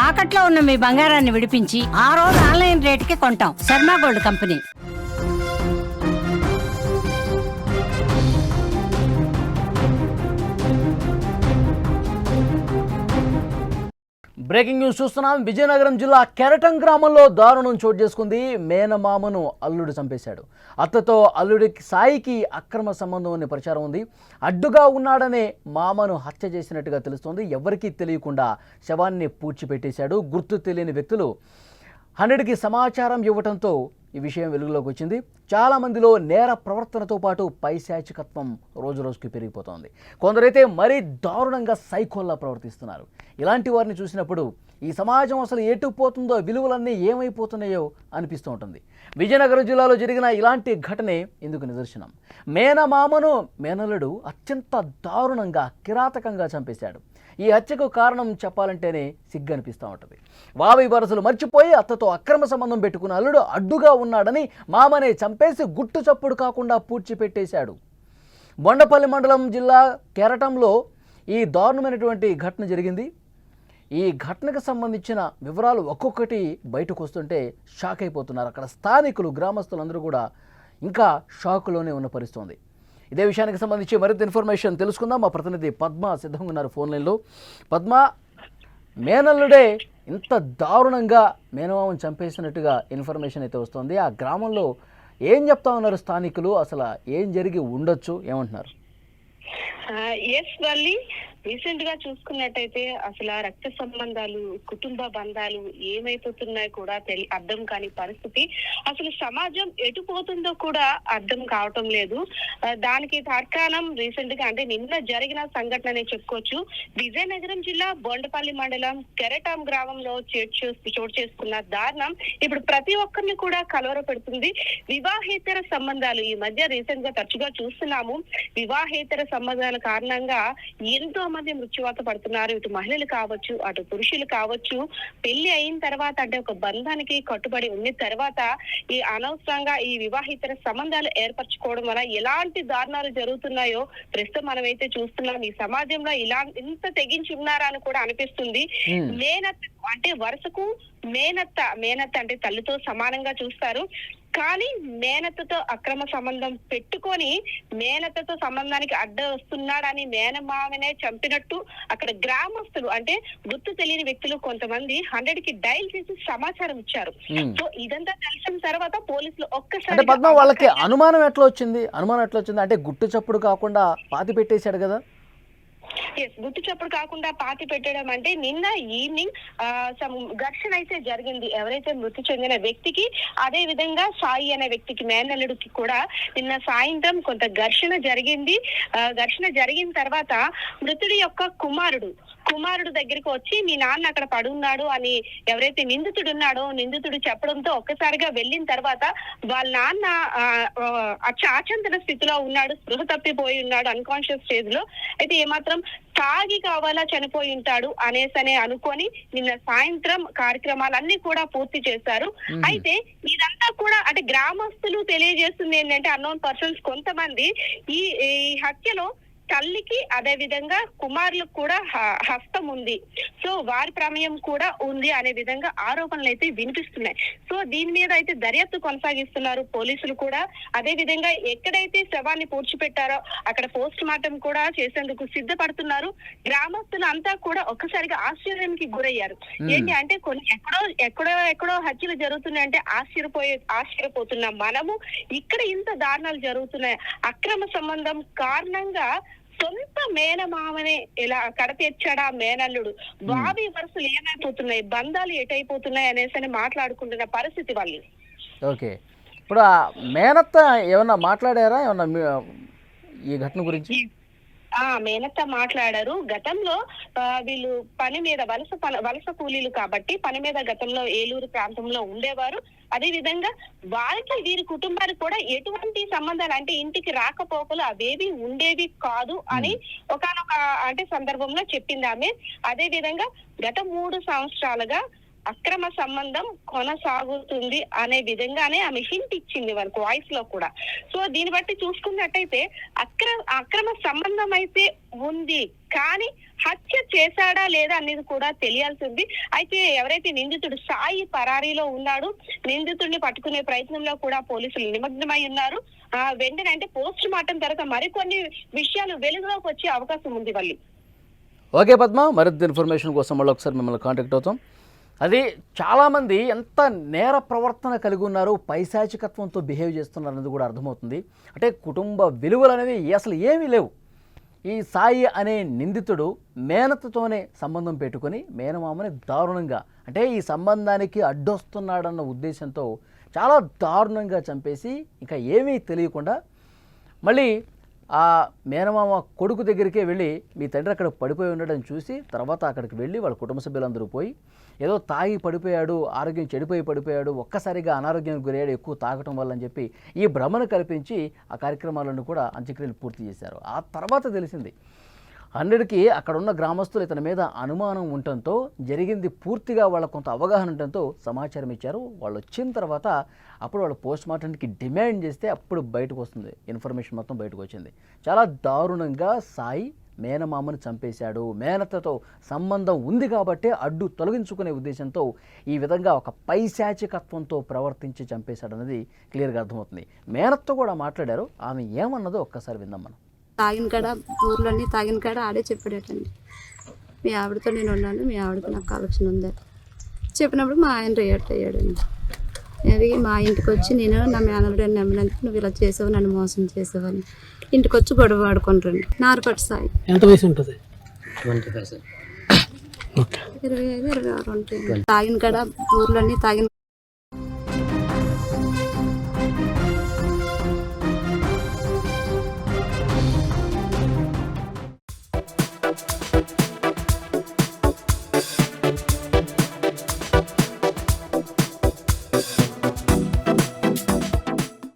తాకట్లో ఉన్న మీ బంగారాన్ని విడిపించి ఆ రోజు ఆన్లైన్ రేటుకి కొంటాం. Sharma gold company. Breaking news చూస్తున్నాం. విజయనగరం జిల్లా కెరటం గ్రామంలో దారుణం చోటు చేసుకుంది. మేనమామను అల్లుడు చంపేశాడు. అత్తతో అల్లుడికి సాయికి అక్రమ సంబంధం అనే ప్రచారం ఉంది. అడ్డుగా ఉన్నాడనే మామను హత్య చేసినట్టుగా తెలుస్తోంది. ఎవరికీ తెలియకుండా శవాన్ని పూడ్చిపెట్టేశాడు. గుర్తు తెలియని వ్యక్తులు 100కి సమాచారం ఇవ్వడంతో ఈ విషయం వెలుగులోకి వచ్చింది. చాలామందిలో నేర ప్రవర్తనతో పాటు పైశాచికత్వం రోజురోజుకి పెరిగిపోతోంది. కొందరైతే మరీ దారుణంగా సైకోల్లా ప్రవర్తిస్తున్నారు. ఇలాంటి వారిని చూసినప్పుడు ఈ సమాజం అసలు ఎటుపోతుందో, విలువలన్నీ ఏమైపోతున్నాయో అనిపిస్తూ ఉంటుంది. విజయనగరం జిల్లాలో జరిగిన ఇలాంటి ఘటనే ఇందుకు నిదర్శనం. మేనమామను మేనల్లుడు అత్యంత దారుణంగా కిరాతకంగా చంపేశాడు. ఈ హత్యకు కారణం చెప్పాలంటేనే సిగ్గనిపిస్తూ ఉంటుంది. వావి వరసలు మర్చిపోయి అత్తతో అక్రమ సంబంధం పెట్టుకున్న అల్లుడు అడ్డుగా ఉన్నాడని మామనే చంపేసి గుట్టు చప్పుడు కాకుండా పూడ్చిపెట్టేశాడు. బొండపల్లి మండలం జిల్లా కెరటంలో ఈ దారుణమైనటువంటి ఘటన జరిగింది. ఈ ఘటనకు సంబంధించిన వివరాలు ఒక్కొక్కటి బయటకు వస్తుంటే షాక్ అయిపోతున్నారు. అక్కడ స్థానికులు, గ్రామస్తులందరూ కూడా ఇంకా షాకులోనే ఉన్న పరిస్థితి ఉంది. ఇదే విషయానికి సంబంధించి మరింత ఇన్ఫర్మేషన్ తెలుసుకుందాం. మా ప్రతినిధి పద్మ సిద్ధంగా ఉన్నారు ఫోన్ లైన్లో. పద్మ, మేనల్లుడే ఇంత దారుణంగా మేనమామను చంపేసినట్టుగా ఇన్ఫర్మేషన్ అయితే వస్తుంది. ఆ గ్రామంలో ఏం చెప్తా ఉన్నారు స్థానికులు? అసలు ఏం జరిగి ఉండొచ్చు, ఏమంటున్నారు? ఎస్ వల్లి, రీసెంట్ గా చూసుకున్నట్టయితే అసలు రక్త సంబంధాలు, కుటుంబ బంధాలు ఏమైపోతున్నాయో కూడా అర్థం కాని పరిస్థితి. అసలు సమాజం ఎటుపోతుందో కూడా అర్థం కావటం లేదు. దానికి తార్కాణం రీసెంట్ గా అంటే నిన్న జరిగిన సంఘటన చెప్పుకోవచ్చు. విజయనగరం జిల్లా బొండపల్లి మండలం కెరటం గ్రామంలో చోటు చేసుకున్న దారుణం ఇప్పుడు ప్రతి ఒక్కరిని కూడా కలవర పెడుతుంది. వివాహేతర సంబంధాలు ఈ మధ్య రీసెంట్ గా తరచుగా చూస్తున్నాము. వివాహేతర సంబంధాల కారణంగా ఎంతో మంది మృత్యువాత పడుతున్నారు. ఇటు మహిళలు కావచ్చు, అటు పురుషులు కావచ్చు. పెళ్లి అయిన తర్వాత అంటే ఒక బంధానికి కట్టుబడి ఉన్న తర్వాత ఈ అనవసరంగా ఈ వివాహితర సంబంధాలు ఏర్పరచుకోవడం వల్ల ఎలాంటి దారుణాలు జరుగుతున్నాయో ప్రస్తుతం మనమైతే చూస్తున్నాం. ఈ సమాజంలో ఇంత తెగించి ఉన్నారా అని కూడా అనిపిస్తుంది. మేనత్త అంటే వరుసకు మేనత్త అంటే తల్లితో సమానంగా చూస్తారు. కానీ మేనత్తతో అక్రమ సంబంధం పెట్టుకొని మేనత్తతో సంబంధానికి అడ్డ వస్తున్నాడని మేనమామనే చంపినట్టు అక్కడ గ్రామస్తులు అంటే గుర్తు తెలియని వ్యక్తులు కొంతమంది 100కి డైల్ చేసి సమాచారం ఇచ్చారు. సో ఇదంతా తెలిసిన తర్వాత పోలీసులు ఒక్కసారి వాళ్ళకి అనుమానం ఎట్లా వచ్చింది అంటే గుట్టు చప్పుడు కాకుండా పాతి పెట్టేశాడు కదా? గుట్టు చప్పుడు కాకుండా పాతి పెట్టడం అంటే నిన్న ఈవినింగ్ ఘర్షణ అయితే జరిగింది. ఎవరైతే మృతి చెందిన వ్యక్తికి, అదే విధంగా సాయి అనే వ్యక్తికి, మేనల్లుడికి కూడా నిన్న సాయంత్రం కొంత ఘర్షణ జరిగింది. ఘర్షణ జరిగిన తర్వాత మృతుడి యొక్క కుమారుడు దగ్గరికి వచ్చి మీ నాన్న అక్కడ పడున్నాడు అని ఎవరైతే నిందితుడు చెప్పడంతో ఒక్కసారిగా వెళ్ళిన తర్వాత వాళ్ళ నాన్న అచాచంతన స్థితిలో ఉన్నాడు, స్పృహ తప్పిపోయి ఉన్నాడు, అన్కాన్షియస్ స్టేజ్ లో. అయితే ఏమాత్రం తాగి కావాలా చనిపోయి ఉంటాడు అనేసనే అనుకొని నిన్న సాయంత్రం కార్యక్రమాలన్నీ కూడా పూర్తి చేశారు. అయితే ఇదంతా కూడా అంటే గ్రామస్తులు తెలియజేస్తుంది ఏంటంటే అన్నోన్ పర్సన్స్ కొంతమంది ఈ హత్యలో తల్లికి అదే విధంగా కుమారులకు కూడా హస్తం ఉంది, సో వారి ప్రమేయం కూడా ఉంది అనే విధంగా ఆరోపణలు అయితే వినిపిస్తున్నాయి. సో దీని మీద అయితే దర్యాప్తు కొనసాగిస్తున్నారు పోలీసులు కూడా. అదే విధంగా ఎక్కడైతే శవాన్ని పూడ్చిపెట్టారో అక్కడ పోస్ట్ మార్టం కూడా చేసేందుకు సిద్ధపడుతున్నారు. గ్రామస్తులు అంతా కూడా ఒక్కసారిగా ఆశ్చర్యానికి గురయ్యారు. ఏంటి అంటే కొన్ని ఎక్కడో హత్యలు జరుగుతున్నాయంటే ఆశ్చర్యపోతున్నాం మనము. ఇక్కడ ఇంత దారుణాలు జరుగుతున్నాయి. అక్రమ సంబంధం కారణంగా సొంత మేనమామనే ఇలా కడతీర్చాడా మేనల్లుడు. వావి వరుసలు ఏమైపోతున్నాయి, బంధాలు ఎటైపోతున్నాయి అనేసి మాట్లాడుకుంటున్న పరిస్థితి వాళ్ళు. ఓకే, ఇప్పుడు ఆ మేనత్త ఏమన్నా మాట్లాడారా ఏమన్నా ఈ ఘటన గురించి? మేనత్త మాట్లాడారు. గతంలో వీళ్ళు పని మీద వలస కూలీలు కాబట్టి పని మీద గతంలో ఏలూరు ప్రాంతంలో ఉండేవారు. అదే విధంగా వారికి వీరి కుటుంబానికి కూడా ఎటువంటి సంబంధాలు అంటే ఇంటికి రాకపోకలు అవేవి ఉండేవి కాదు అని ఒకానొక అంటే సందర్భంలో చెప్పింది ఆమె. అదే విధంగా గత 3 సంవత్సరాలుగా అక్రమ సంబంధం కొనసాగుతుంది అనే విధంగానే ఆమె హింట్ ఇచ్చింది వాళ్ళకి వాయిస్ లో కూడా. సో దీన్ని బట్టి చూసుకున్నట్టయితే అక్రమ సంబంధం అయితే ఉంది, కానీ హత్య చేశాడా లేదా అనేది కూడా తెలియాల్సి ఉంది. అయితే ఎవరైతే నిందితుడు సాయి పరారీలో ఉన్నాడు, నిందితుడిని పట్టుకునే ప్రయత్నంలో కూడా పోలీసులు నిమగ్నమై ఉన్నారు. వెంటనే అంటే పోస్ట్ మార్టం తర్వాత మరికొన్ని విషయాలు వెలుగులోకి వచ్చే అవకాశం ఉంది. వల్లి. ఓకే పద్మ, మరింత ఇన్ఫర్మేషన్ కోసం మళ్ళీ ఒకసారి మిమ్మల్ని కాంటాక్ట్ అవుతాం. అది చాలామంది ఎంత నేర ప్రవర్తన కలిగి ఉన్నారు, పైశాచికత్వంతో బిహేవ్ చేస్తున్నారు అనేది కూడా అర్థమవుతుంది. అంటే కుటుంబ విలువలు అనేవి అసలు ఏమీ లేవు. ఈ సాయి అనే నిందితుడు మేనత్తతోనే సంబంధం పెట్టుకొని మేనమామని దారుణంగా, అంటే ఈ సంబంధానికి అడ్డొస్తున్నాడన్న ఉద్దేశంతో చాలా దారుణంగా చంపేసి ఇంకా ఏమీ తెలియకుండా మళ్ళీ ఆ మేనమామ కొడుకు దగ్గరికే వెళ్ళి మీ తండ్రి అక్కడ పడిపోయి ఉండడం చూసి తర్వాత అక్కడికి వెళ్ళి వాళ్ళ కుటుంబ సభ్యులందరూ పోయి ఏదో తాగి పడిపోయాడు, ఆరోగ్యం చెడిపోయి పడిపోయాడు, ఒక్కసారిగా అనారోగ్యానికి గురయ్యాడు ఎక్కువ తాగటం వల్ల అని చెప్పి ఈ భ్రమను కల్పించి ఆ కార్యక్రమాలను కూడా అంత్యక్రియలు పూర్తి చేశారు. ఆ తర్వాత తెలిసింది అన్నిటికీ అక్కడ ఉన్న గ్రామస్తులు ఇతని మీద అనుమానం ఉండటంతో జరిగింది పూర్తిగా వాళ్ళ కొంత అవగాహన ఉండటంతో సమాచారం ఇచ్చారు. వాళ్ళు వచ్చిన తర్వాత అప్పుడు వాళ్ళు పోస్ట్ మార్టంకి డిమాండ్ చేస్తే అప్పుడు బయటకు వస్తుంది, ఇన్ఫర్మేషన్ మొత్తం బయటకు వచ్చింది. చాలా దారుణంగా సాయి మేనమామను చంపేశాడు, మేనత్తతో సంబంధం ఉంది కాబట్టి అడ్డు తొలగించుకునే ఉద్దేశంతో ఈ విధంగా ఒక పైశాచికత్వంతో ప్రవర్తించి చంపేశాడు అనేది క్లియర్గా అర్థమవుతుంది. మేనత్తో కూడా మాట్లాడారు, ఆమె ఏమన్నదో ఒక్కసారి విందాం మనం. తాగిన కాడ ఊర్లోని తాగిన కాడ ఆడే చెప్పాడటండి, మీ ఆవిడతో నేను ఉన్నాను, మీ ఆవిడతో నాకు కలెక్షన్ ఉందా చెప్పినప్పుడు మా ఆయన రియాక్ట్ అయ్యాడండి. అది మా ఇంటికి వచ్చి నేను నా మేనల్లుడు నమ్మినందుకు నువ్వు ఇలా చేసావు, నన్ను మోసం చేసావని ఇంటికి వచ్చి గొడవ ఆడుకుంటారండి. నారపట్టు సాయి. ఎంత వయసు ఉంటుంది? 25, 26 ఉంటాయి. తాగిన కాడ ఊర్లోని తాగిన